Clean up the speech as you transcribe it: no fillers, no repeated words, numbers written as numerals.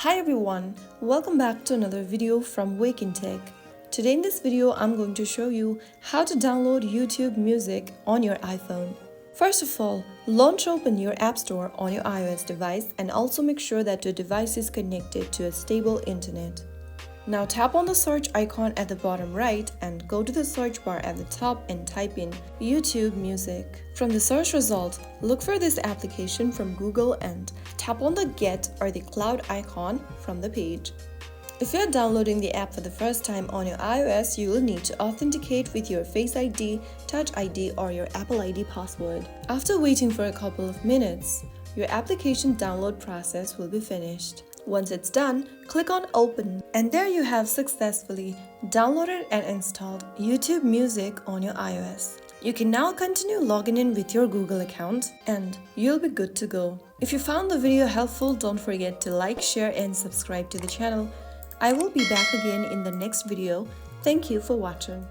Hi everyone, welcome back to another video from Wake&Tech. Today in this video, I'm going to show you how to download YouTube Music on your iPhone. First of all, launch open your App Store on your iOS device and also make sure that your device is connected to a stable internet. Now tap on the search icon at the bottom right and go to the search bar at the top and type in YouTube Music. From the search result, look for this application from Google and tap on the Get or the cloud icon from the page. If you are downloading the app for the first time on your iOS, you will need to authenticate with your Face ID, Touch ID or your Apple ID password. After waiting for a couple of minutes, your application download process will be finished. Once it's done, click on Open, and there you have successfully downloaded and installed YouTube Music on your iOS. You can now continue logging in with your Google account and you'll be good to go. If you found the video helpful, don't forget to like, share and subscribe to the channel. I will be back again in the next video. Thank you for watching.